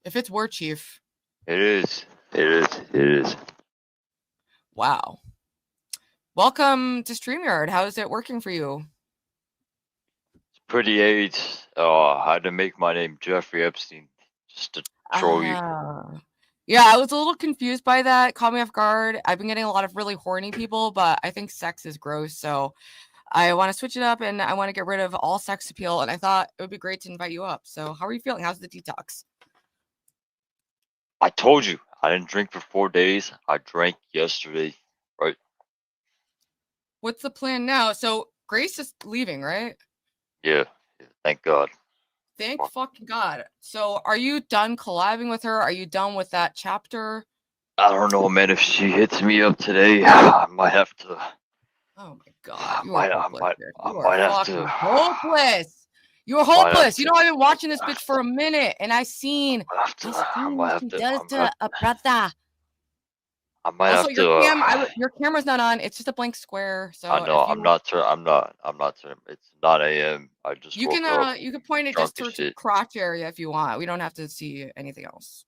If it's Warchief, It is. It is. It is. wow. Welcome to StreamYard. How is it working for you? It's pretty AIDS. I had to make my name Jeffrey Epstein just to troll you. Yeah, I was a little confused by that. Caught me off guard. I've been getting a lot of really horny people, but I think sex is gross, so I want to switch it up and I want to get rid of all sex appeal. And I thought it would be great to invite you up. So, how are you feeling? How's the detox? I told you I didn't drink for 4 days. I drank yesterday, right? What's the plan now? So, Grace is leaving, right? Yeah. Thank God. Thank fucking God. So, are you done collabing with her? Are you done with that chapter? I don't know, man. If she hits me up today, I might have to. Oh my God, I you are might. I hopeless. might. Dude. I You are might have fucking to. hopeless. You're I might have hopeless. You to. know, I've been watching this bitch for a minute, and I I seen might what have she to. does to a brother. I might Also, have your to. your camera's not on. It's just a blank square. I So know. if you want, I'm not. It's 9 a.m. I just woke up, you can point it drunk just as towards your shit. crotch area if you want. We don't have to see anything else.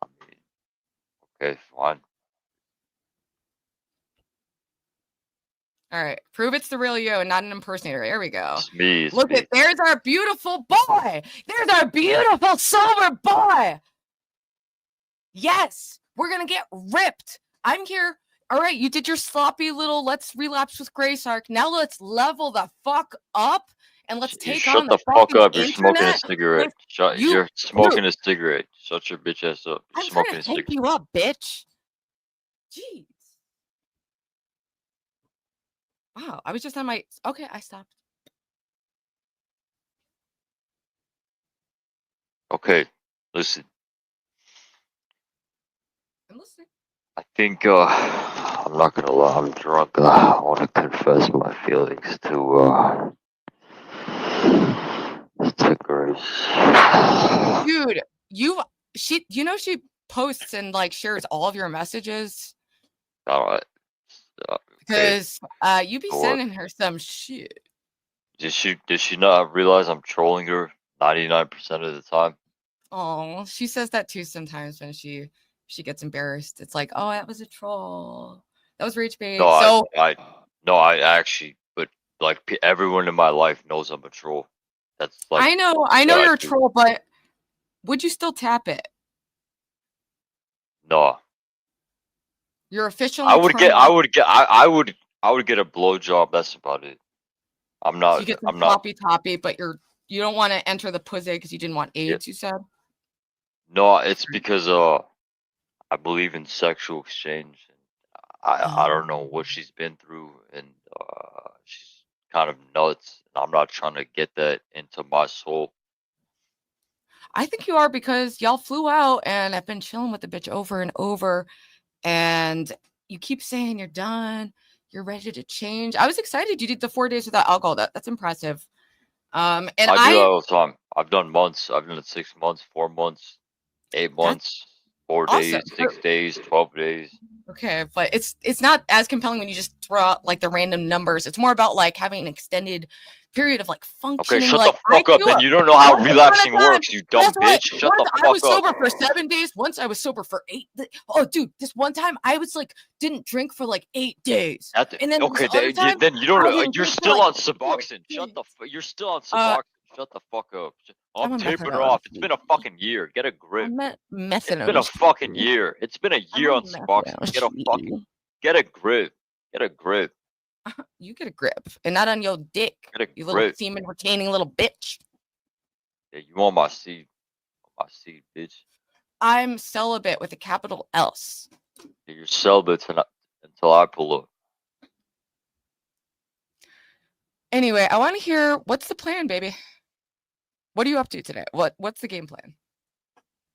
I mean, okay, fine. All right, prove it's the real you and not an impersonator. There we go. It's me. Look at there's our beautiful boy. There's our beautiful sober boy. Yes, we're gonna get ripped. I'm here. All right, you did your sloppy little let's relapse with Grace arc. Now let's level the fuck up and let's take on the fuck up. You're internet. smoking a cigarette. You're smoking a cigarette. Shut your bitch ass up. You're I'm trying smoking to a take cigarette. you up, bitch. Jeez. Wow, I was just on my. Okay, I stopped. Okay, listen. I'm listening. I think I'm not gonna lie. I'm drunk. I want to confess my feelings to Grace. Dude, she posts and like shares all of your messages Alright. because you be sending her some shit. Did she not realize I'm trolling her 99% of the time? Oh, she says that too sometimes when she gets embarrassed. It's like, oh, that was a troll. That was rage bait. No, I actually, but like everyone in my life knows I'm a troll. That's like I know you're a troll, but would you still tap it? No. You're officially I would get a blowjob. That's about it. I'm not. So you get some I'm not. toppy, but you don't want to enter the pussy because you didn't want AIDS. You said. No, it's because I believe in sexual exchange. I don't know what she's been through, and she's kind of nuts. I'm not trying to get that into my soul. I think you are because y'all flew out, and I've been chilling with the bitch over and over, and you keep saying you're done, you're ready to change. I was excited you did the 4 days without alcohol. That's impressive. And I do that all the time. I've done months. I've done it 6 months, 4 months, 8 months, 4 days, awesome. 6 days, 12 days. Okay, but it's not as compelling when you just throw out like the random numbers. It's more about like having an extended period of like functioning. Okay, shut like, the fuck up. Then you don't know how relapsing works, you dumb bitch. Shut the fuck up. I was sober for 7 days. Once I was sober for 8. Oh, dude, this one time I was like didn't drink for like 8 days. And then okay, then you don't. You're still on Suboxone. You're still on Suboxone. Shut the fuck up. I'm tapering it off. It's been a fucking year. Get a grip. It's been a fucking year. It's been a year on Suboxone. Get a grip. Get a grip. You get a grip, and not on your dick. You little semen retaining little bitch. Yeah, you want my seed? My seed, bitch. I'm celibate with a capital Else. Yeah, you're celibate until I pull up. Anyway, I want to hear what's the plan, baby. What are you up to today? What's the game plan?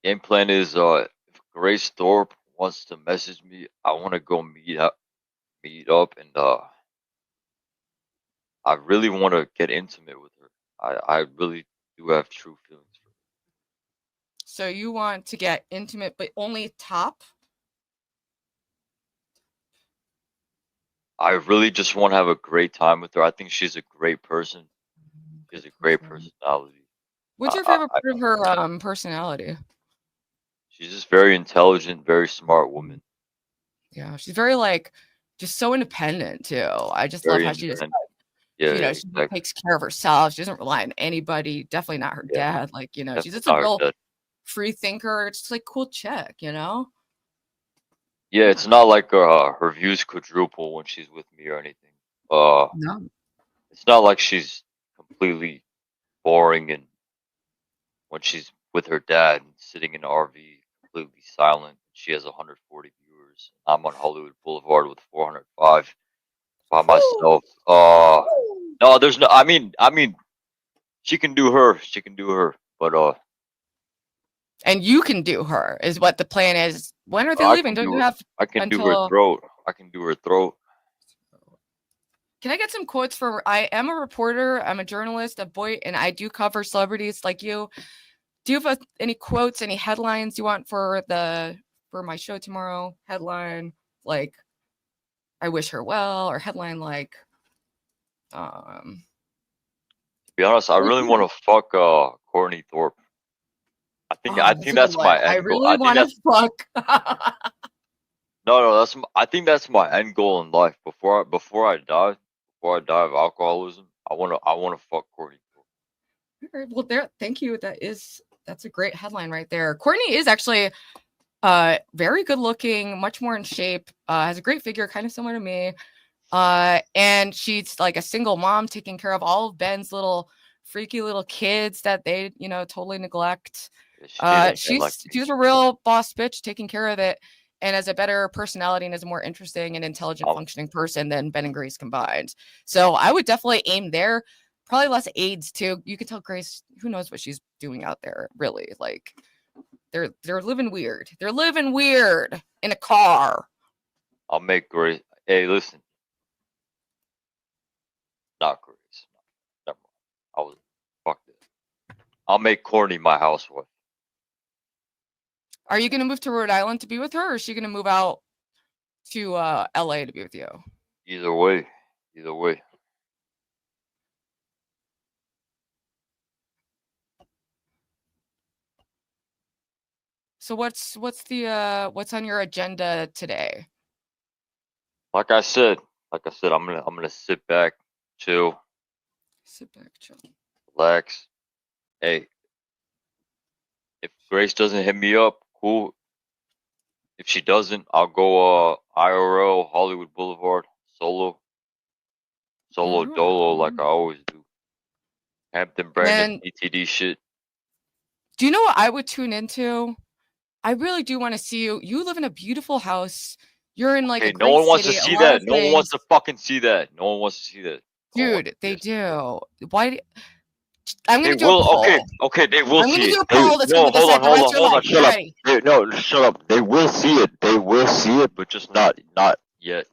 Game plan is if Grace Thorpe wants to message me, I want to go meet up, and I really want to get intimate with her. I really do have true feelings for her. So you want to get intimate, but only top? I really just want to have a great time with her. I think she's a great person. She has a great personality. What's your favorite part of her personality? She's just very intelligent, very smart woman. Yeah, she's very like just so independent too. I just love Very how she just Yeah, she exactly. takes care of herself. She doesn't rely on anybody. Definitely not her dad. Like, she's just a real free thinker. It's just like cool chick, Yeah, it's not like her views quadruple when she's with me or anything. No. It's not like she's completely boring and when she's with her dad and sitting in an RV completely silent. She has 140 viewers. I'm on Hollywood Boulevard with 405 by myself. No, there's no. I mean, she can do her. She can do her. But and you can do her is what the plan is. When are they I leaving? can Don't do you her. have I can do her until? throat. I can do her throat. Can I get some quotes for? I am a reporter. I'm a journalist, a boy, and I do cover celebrities like you. Do you have any quotes, any headlines you want for my show tomorrow? Headline like, "I wish her well," or headline like, To be honest, I really want to fuck Courtney Thorpe. I think that's my I end goal. really want to fuck. No, I think that's my end goal in life. Before I die of alcoholism, I wanna fuck Courtney Thorpe. Well, thank you. That's a great headline right there. Courtney is actually very good looking, much more in shape, has a great figure, kind of similar to me. And she's like a single mom taking care of all of Ben's little freaky little kids that they, totally neglect. She's a real boss bitch taking care of it and has a better personality and is a more interesting and intelligent functioning person than Ben and Grace combined. So I would definitely aim there. Probably less AIDS too. You could tell Grace, who knows what she's doing out there, really. Like they're living weird. They're living weird in a car. I'll make Grace. Hey, listen. Not Grace. Never mind. I was fuck this. I'll make Courtney my housewife. Are you gonna move to Rhode Island to be with her, or is she gonna move out to LA to be with you? Either way. Either way. So what's on your agenda today? Like I said, I'm gonna sit back, chill, relax. Hey, if Grace doesn't hit me up, cool. If she doesn't, I'll go IRL Hollywood Boulevard solo dolo like I always do. Hampton Brandon ETD shit. Do you know what I would tune into? I really do want to see you. You live in a beautiful house. You're in like a great no one wants city, to see that. No one wants to fucking see that. No one wants to see that. Dude, they do. Why? I'm gonna do a poll. Okay, they will see it. I'm gonna do a poll that's gonna decide the rest of your life. Shut up. No, shut up. They will see it. They will see it, but just not yet.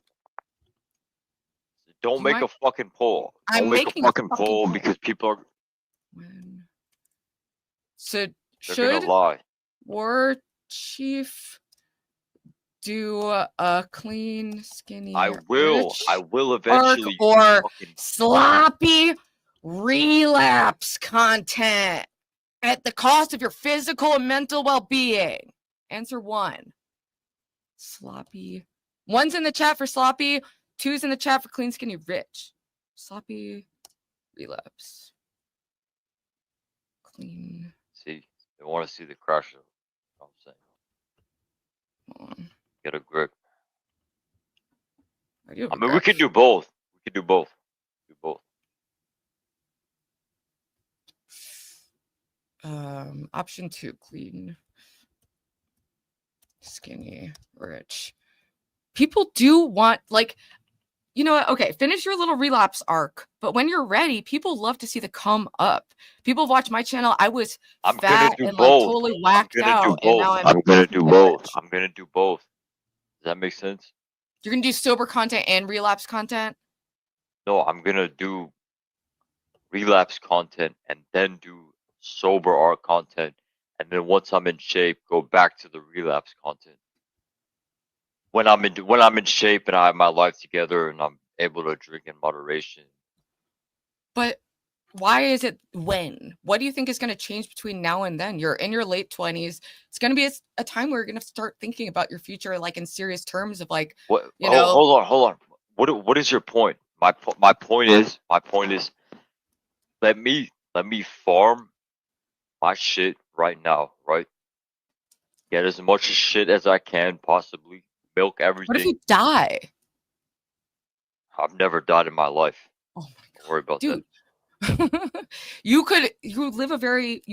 Don't make a fucking poll. Don't make a fucking poll because people are. So they're gonna lie. Warchief do a clean, skinny. I will eventually. Or sloppy relapse content at the cost of your physical and mental well-being. Answer 1. Sloppy. 1's in the chat for sloppy. 2's in the chat for clean, skinny, rich. Sloppy relapse. Clean. See, they want to see the crash. I'm saying. Get a grip. I mean, we could do both. Do both. Option 2, clean, skinny, rich. People do want, like, you know what? Okay, finish your little relapse arc. But when you're ready, people love to see the come up. People watch my channel. I was fat and like totally whacked out. And now I'm gonna do both. I'm gonna do both. Does that make sense? You're gonna do sober content and relapse content? No, I'm gonna do relapse content and then do sober art content. And then once I'm in shape, go back to the relapse content. When I'm in shape and I have my life together and I'm able to drink in moderation. But Why is it when? What do you think is going to change between now and then? You're in your late 20s. It's going to be a time where you're going to start thinking about your future, like in serious terms of like, What? you know. Hold on. What is your point? My point is let me farm my shit right now, right? Get as much shit as I can possibly. Milk everything. What if you die? I've never died in my life. Oh my God. Don't worry about dude. that. You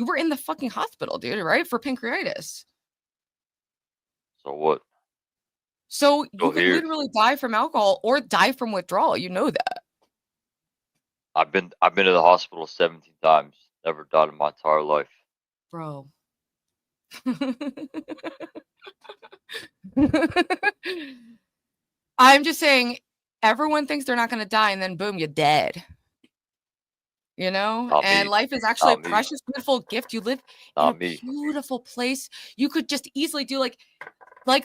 were in the fucking hospital, dude, right? For pancreatitis. So what? So you could literally die from alcohol or die from withdrawal. You know that. I've been to the hospital 17 times. Never died in my entire life. Bro. I'm just saying, everyone thinks they're not going to die, and then boom, you're dead. You know? Not and me. life is actually Not a me. precious, beautiful gift. You live Not in a me. beautiful place. You could just easily do like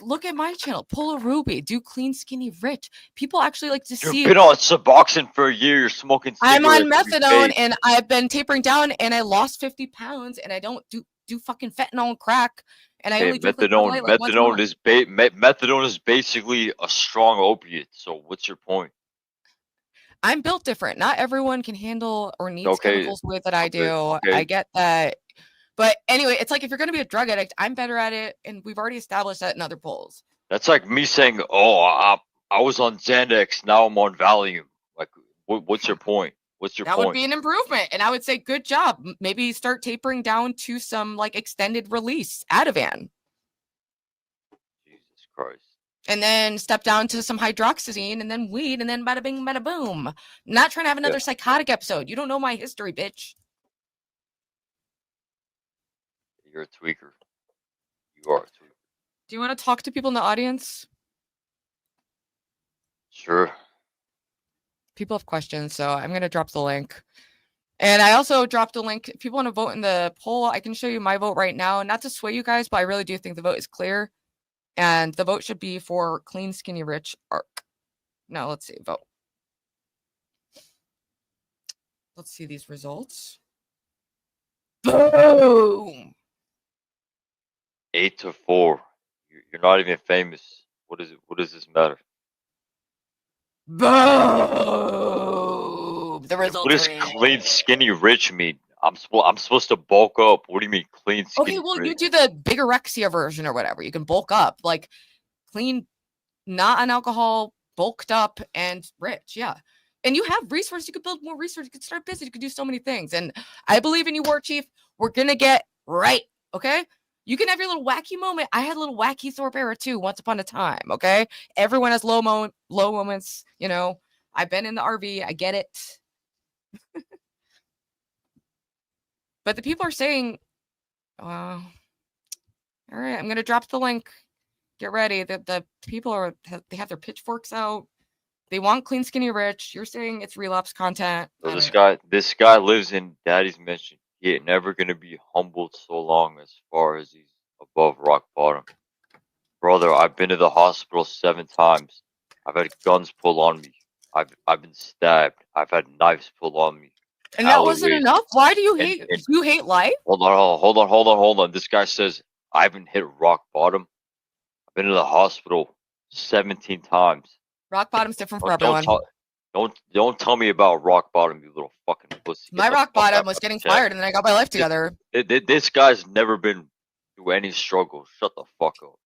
look at my channel, pull a Ruby, do clean, skinny, rich. People actually like to see. You've been on Suboxone for a year. You're smoking cigarettes. I'm on methadone, and I've been tapering down, and I lost 50 pounds, and I don't do fucking fentanyl and crack, and I only drink methadone is basically a strong opiate. So what's your point? I'm built different. Not everyone can handle or needs chemicals the way that I do. Okay. I get that. But anyway, it's like if you're going to be a drug addict, I'm better at it, and we've already established that in other polls. That's like me saying, "Oh, I was on Xanax, now I'm on Valium." Like, what's your point? What's your point? That would be an improvement, and I would say, good job. Maybe start tapering down to some like extended release Ativan. Jesus Christ. And then step down to some hydroxyzine, and then weed, and then bada bing, bada boom. Not trying to have another psychotic episode. You don't know my history, bitch. You're a tweaker. You are a tweaker. Do you want to talk to people in the audience? Sure. People have questions, so I'm going to drop the link. And I also dropped a link. If people want to vote in the poll, I can show you my vote right now. Not to sway you guys, but I really do think the vote is clear. And the vote should be for clean, skinny, rich arc. Now, let's see. Vote. Let's see these results. Boom! 8-4. You're not even famous. What is it? What does this matter? Boom! The results. What does clean, skinny, rich mean? I'm supposed to bulk up. What do you mean clean, skinny? Okay, well, rich? You do the bigorexia version or whatever. You can bulk up, like clean, not on alcohol, bulked up, and rich. Yeah. And you have resources. You could build more resources. You could start business. You could do so many things. And I believe in you, Warchief. We're going to get right. Okay? You can have your little wacky moment. I had a little wacky Thorpe era too, once upon a time. Okay? Everyone has low moments. You know, I've been in the RV. I get it. But the people are saying, all right, I'm going to drop the link. Get ready. The people they have their pitchforks out. They want clean, skinny, rich. You're saying it's relapse content. So this guy lives in Daddy's Mansion. He ain't never gonna be humbled so long as far as he's above rock bottom. Brother, I've been to the hospital 7 times. I've had guns pulled on me. I've been stabbed. I've had knives pulled on me. And that wasn't enough? Why do you hate you hate life? Hold on. This guy says I haven't hit rock bottom. I've been to the hospital 17 times. Rock bottom's different for everyone. Don't tell me about rock bottom, you little fucking pussy. My rock bottom was getting fired, and then I got my life together. This guy's never been through any struggle. Shut the fuck up.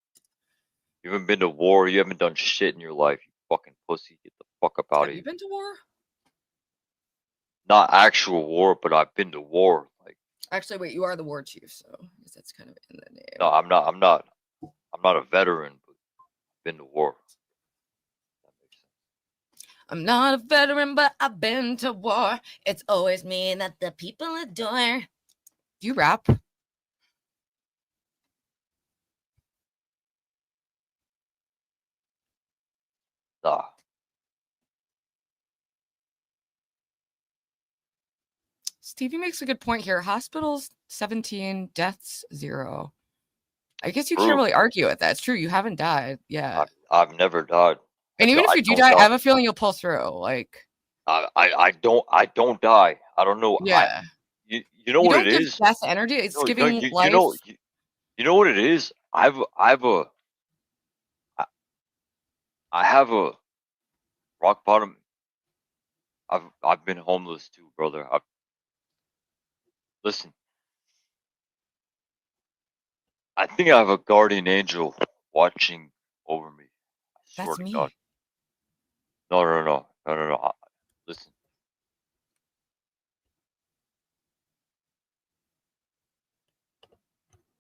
You haven't been to war. You haven't done shit in your life, you fucking pussy. Get the fuck up out of here. Have you been to war? Not actual war, but I've been to war. Like, actually, wait, you are the war chief, so I guess that's kind of in the name. No, I'm not a veteran, but I've been to war. I'm not a veteran, but I've been to war. It's always me that the people adore. Do you rap? Nah. Stevie makes a good point here. Hospitals 17, deaths 0. I guess you can't really argue with that. It's true. You haven't died. Yeah. I've never died. And even if you do die, I have a feeling you'll pull through. Like, I don't die. I don't know. Yeah. You know You what don't it give is? death energy. It's No, giving you life. know what it is? I have a rock bottom. I've been homeless too, brother. Listen. I think I have a guardian angel watching over me. I swear That's to me. God. No. Listen.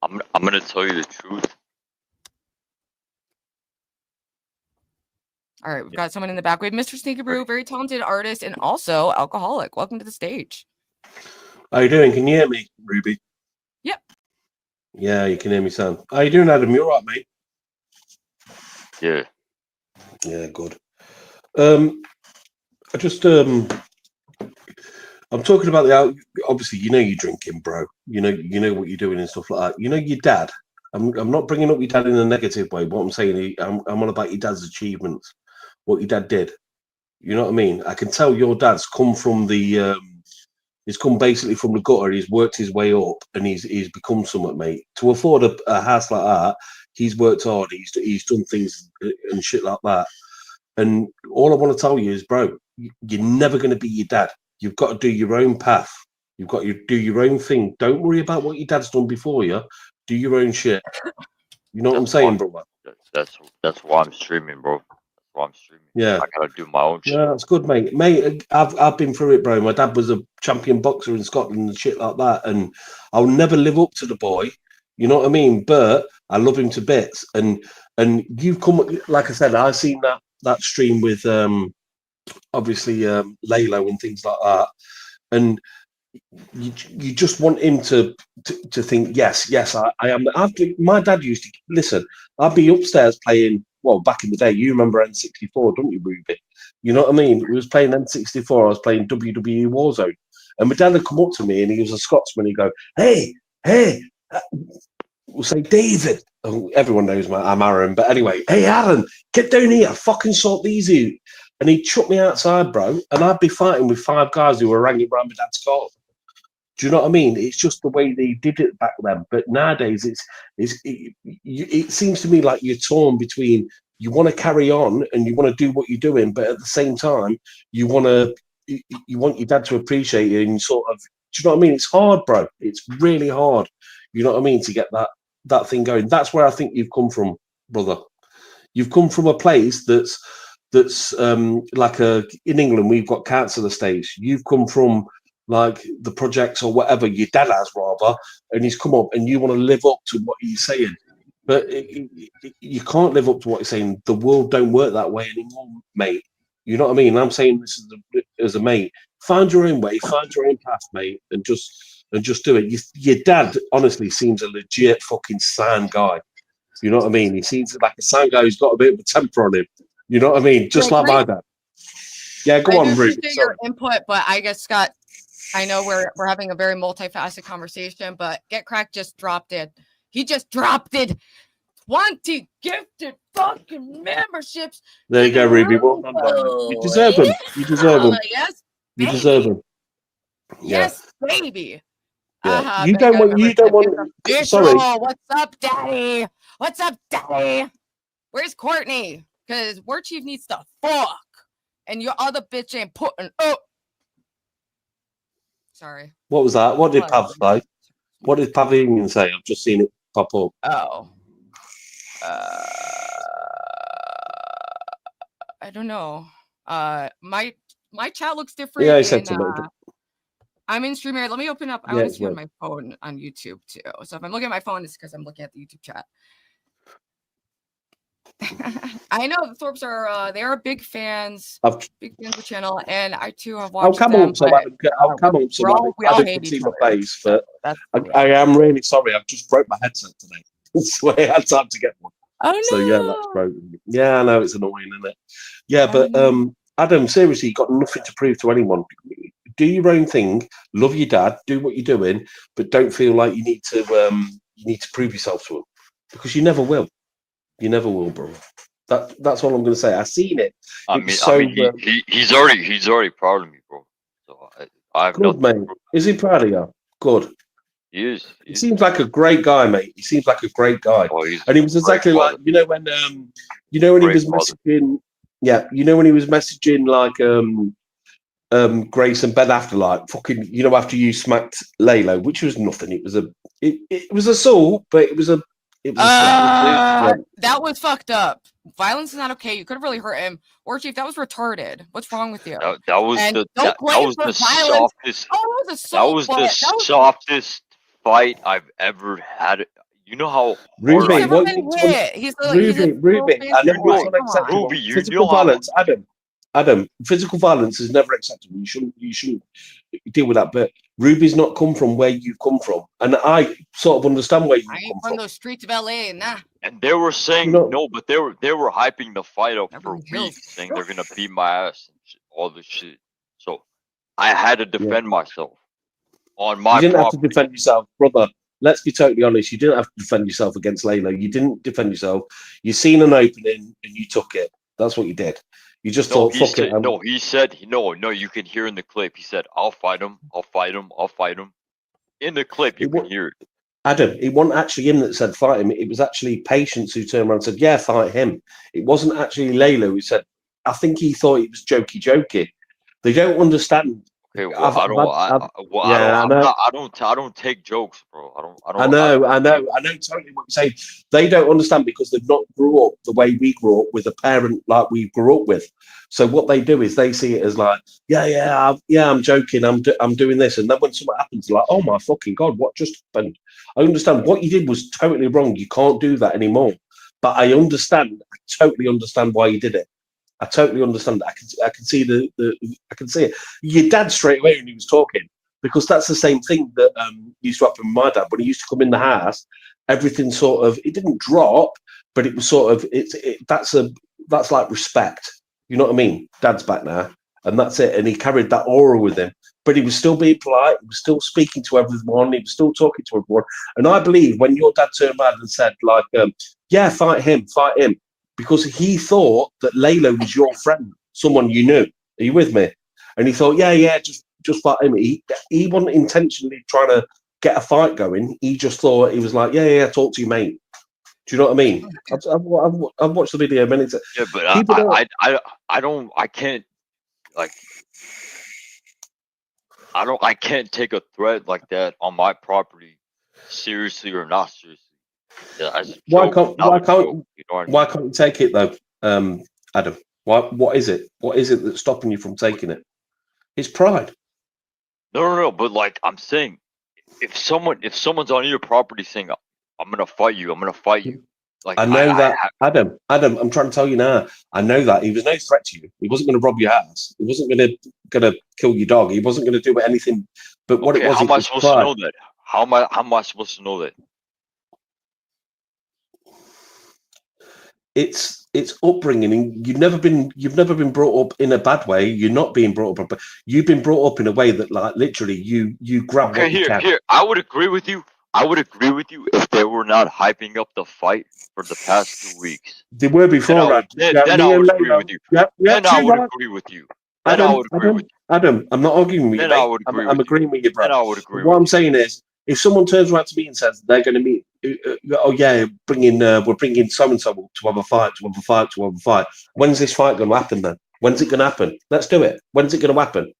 I'm gonna tell you the truth. All right, we've got someone in the back. We have Mr. Sneaky Brew, very talented artist and also alcoholic. Welcome to the stage. How you doing? Can you hear me, Ruby? Yep. Yeah, you can hear me, Sam. How you doing, Adam? You all right, mate? Yeah. Yeah, good. I just I'm talking about obviously, you know, you're drinking, bro. You know what you're doing and stuff like that. You know, your dad. I'm not bringing up your dad in a negative way. What I'm saying, I'm on about your dad's achievements, what your dad did. You know what I mean? I can tell your dad's come from the he's come basically from the gutter. He's worked his way up, and he's become something, mate. To afford a house like that, he's worked hard. He's done things and shit like that. And all I want to tell you is, bro, you're never going to be your dad. You've got to do your own path. You've got to do your own thing. Don't worry about what your dad's done before you. Do your own shit. You know what I'm saying, bro? That's why I'm streaming, bro. That's why I'm streaming. Yeah. I gotta do my own shit. Yeah, that's good, mate. Mate, I've been through it, bro. My dad was a champion boxer in Scotland and shit like that, and I'll never live up to the boy. You know what I mean? But I love him to bits. And you've come, like I said, I've seen that stream with obviously Lalo and things like that, and you just want him to think, yes, I am. My dad used to listen. I'd be upstairs playing. Well, back in the day, you remember N64, don't you, Ruby? You know what I mean? We was playing N64. I was playing WWE Warzone, and my dad would come up to me, and he was a Scotsman. He'd go, "Hey, we'll say David." Oh, everyone knows I'm Aaron, but anyway, "Hey, Aaron, get down here. Fucking sort these out." And he'd chuck me outside, bro, and I'd be fighting with 5 guys who were hanging around my dad's car. Do you know what I mean? It's just the way they did it back then. But nowadays, it seems to me like you're torn between you want to carry on and you want to do what you're doing, but at the same time, you want your dad to appreciate you and sort of. Do you know what I mean? It's hard, bro. It's really hard. You know what I mean, to get that thing going. That's where I think you've come from, brother. You've come from a place that's like in England we've got council estates. You've come from like the projects or whatever your dad has, rather, and he's come up and you want to live up to what he's saying, but you can't live up to what he's saying. The world don't work that way anymore, mate. You know what I mean? I'm saying this as a mate. Find your own way, find your own path, mate, and just do it. Your dad honestly seems a legit fucking sound guy. You know what I mean? He seems like a sound guy who's got a bit of a temper on him. You know what I mean? Just like my dad. Yeah, go on, Ruby. Appreciate your input, but I guess, Scott, I know we're having a very multifaceted conversation, but Get Cracked just dropped it. He just dropped it. 20 gifted fucking memberships. There you go, Ruby. Well done, you deserve them. You deserve them. Yes, you deserve them. Yes, baby. Yeah. You don't want. Sorry. What's up, Daddy? What's up, Daddy? Where's Courtney? Because Warchief needs to fuck, and your other bitch ain't putting up. Sorry. What was that? What did Pav say? What did Pavilion say? I've just seen it pop up. Oh. I don't know. My chat looks different. Yeah, I said to me. I'm in StreamYard. Let me open up. I want to see on my phone on YouTube too. So if I'm looking at my phone, it's because I'm looking at the YouTube chat. I know the Thorpes are they are big fans of the channel, and I too have watched them. I'll come on so I don't see my face, but I am really sorry. I've just broke my headset today, so I had time to get one. Oh no! So yeah, that's broken. Yeah, I know it's annoying, isn't it? Yeah, but Adam, seriously, you've got nothing to prove to anyone. Do your own thing. Love your dad. Do what you're doing, but don't feel like you need to prove yourself to him, because you never will. You never will, bro. That's all I'm going to say. I seen it. He's already proud of me, bro. So I have good, nothing. Mate. Is he proud of you? Good. He is. He seems like a great guy, mate. He seems like a great guy. Oh, And he was exactly like, when he was messaging, when he was messaging like Grace and Ben after, like, fucking, after you smacked Laylo, which was nothing. It was assault, but it was that was fucked up. Violence is not okay. You could have really hurt him. Warchief, that was retarded. What's wrong with you? That was the softest fight I've ever had. You know how Ruby, I know it's unacceptable. Physical violence, Adam, physical violence is never acceptable. You shouldn't deal with that. But Ruby's not come from where you've come from, and I sort of understand where you come from. Those streets of LA, nah. And they were saying no, but they were hyping the fight up for weeks, saying they're gonna beat my ass and all this shit. So I had to defend myself on my. You didn't have to defend yourself, brother. Let's be totally honest. You didn't have to defend yourself against Laylo. You didn't defend yourself. You seen an opening and you took it. That's what you did. You just thought, fuck it. No, he said, no, you can hear in the clip. He said, I'll fight him. In the clip, you can hear it. Adam, it wasn't actually him that said fight him. It was actually Patience who turned around and said, yeah, fight him. It wasn't actually Laylo who said, I think he thought it was jokey. They don't understand. Okay, I don't take jokes, bro. I know totally what you're saying. They don't understand because they've not grew up the way we grew up with a parent like we grew up with. So what they do is they see it as like, I'm joking, I'm doing this, and then when something happens, they're like, oh my fucking god, what just happened? I understand what you did was totally wrong. You can't do that anymore. But I totally understand why you did it. I totally understand that. I can see I can see it. Your dad straight away when he was talking, because that's the same thing that used to happen with my dad when he used to come in the house. Everything sort of, it didn't drop, but it was sort of that's like respect. You know what I mean? Dad's back now, and that's it. And he carried that aura with him, but he was still being polite. He was still speaking to everyone. He was still talking to everyone. And I believe when your dad turned around and said like, "Yeah, fight him," because he thought that Laylo was your friend, someone you knew. Are you with me? And he thought, just fight him. He wasn't intentionally trying to get a fight going. He just thought, he was like, talk to you, mate. Do you know what I mean? I've watched the video many times. Yeah, but I can't take a threat like that on my property seriously or not seriously. Yeah, why can't you take it though, Adam? What is it? What is it that's stopping you from taking it? It's pride. No. But like I'm saying, if someone's on your property saying, "I'm gonna fight you," Like I know that, Adam. I'm trying to tell you now. I know that he was no threat to you. He wasn't going to rob your house. He wasn't going to kill your dog. He wasn't going to do anything. But what it was, how am I supposed to know that? How am I supposed to know that? It's upbringing, and you've never been brought up in a bad way. You're not being brought up, but you've been brought up in a way that, like, literally, you grab. Okay, here. I would agree with you. If they were not hyping up the fight for the past 2 weeks. They were before. Then I would agree with you. Then I would agree with you. Adam, I'm not arguing with you. I'm agreeing with you, bro. Then I would agree. What I'm saying is, if someone turns around to me and says they're going to meet, we're bringing so and so to have a fight. When's this fight going to happen then? When's it going to happen? Let's do it. When's it going to happen?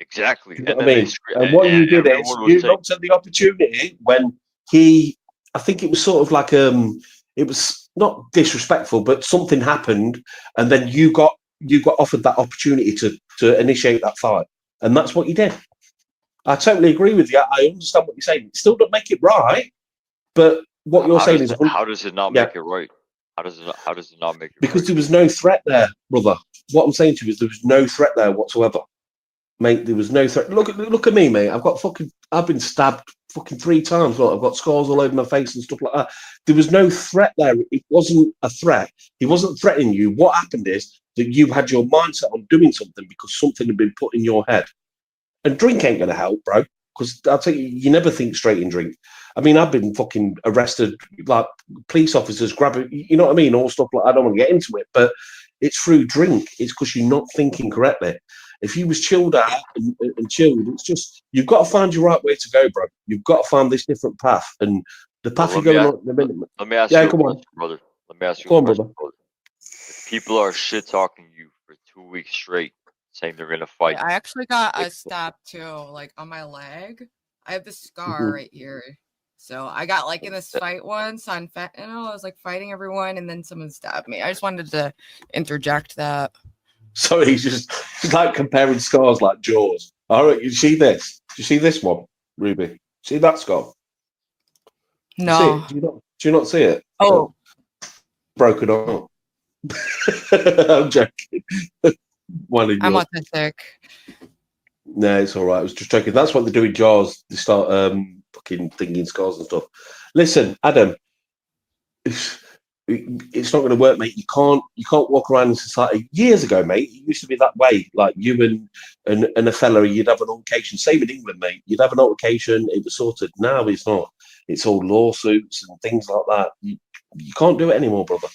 Exactly. You know what I mean? And what you did is you looked at the opportunity when I think it was sort of like it was not disrespectful, but something happened, and then you got offered that opportunity to initiate that fight, and that's what you did. I totally agree with you. I understand what you're saying. It still don't make it right, but what you're saying is how does it not make it right? How does it not make it because right? There was no threat there, brother. What I'm saying to you is there was no threat there whatsoever, mate. There was no threat. Look at me, mate. I've been stabbed fucking 3 times. Look, I've got scars all over my face and stuff like that. There was no threat there. It wasn't a threat. He wasn't threatening you. What happened is that you had your mindset on doing something because something had been put in your head. And drink ain't going to help, bro, because I'll tell you, you never think straight in drink. I mean, I've been fucking arrested, like police officers grabbing, you know what I mean? All stuff like, I don't want to get into it, but it's through drink. It's because you're not thinking correctly. If you was chilled out and chilled, it's just, you've got to find your right way to go, bro. You've got to find this different path. And the path you're going on at the minute. Let me ask you a question, brother. Let me ask you a question, brother. If people are shit talking you for 2 weeks straight, saying they're gonna fight. I actually got a stab too, like on my leg. I have this scar right here. So I got like in this fight once on fentanyl. I was like fighting everyone, and then someone stabbed me. I just wanted to interject that. So he's like comparing scars like Jaws. All right, you see this? Do you see this one, Ruby? See that scar? No. Do you not see it? Oh, broken arm. I'm joking. I'm autistic. No, it's all right. I was just joking. That's what they do in Jaws. They start fucking thinking scars and stuff. Listen, Adam, it's not going to work, mate. You can't walk around in society. Years ago, mate, it used to be that way. Like you and a fella, you'd have an altercation. Same in England, mate. You'd have an altercation. It was sorted. Now it's not. It's all lawsuits and things like that. You can't do it anymore, brother.